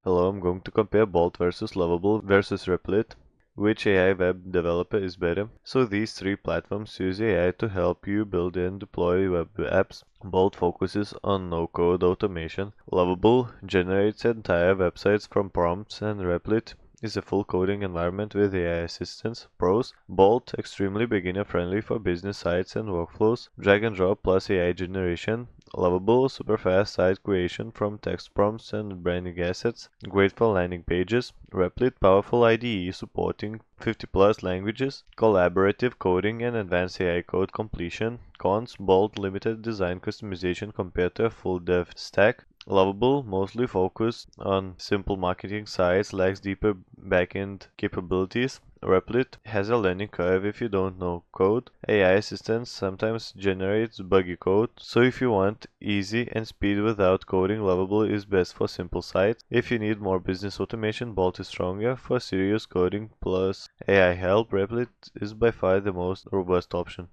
Hello, I'm going to compare Bolt versus Lovable versus Replit. Which AI web developer is better? So these three platforms use AI to help you build and deploy web apps. Bolt focuses on no-code automation. Lovable generates entire websites from prompts, and Replit is a full coding environment with AI assistance. Pros: Bolt extremely beginner friendly for business sites and workflows. Drag and drop plus AI generation. Lovable, super fast site creation from text prompts and branding assets. Great for landing pages. Replit, powerful IDE supporting 50 plus languages. Collaborative coding and advanced AI code completion. Cons: Bolt, limited design customization compared to a full dev stack. Lovable, mostly focused on simple marketing sites, lacks deeper backend capabilities. Replit has a learning curve if you don't know code. AI assistance sometimes generates buggy code, so if you want easy and speed without coding, Lovable is best for simple sites. If you need more business automation, Bolt is stronger. For serious coding plus AI help, Replit is by far the most robust option.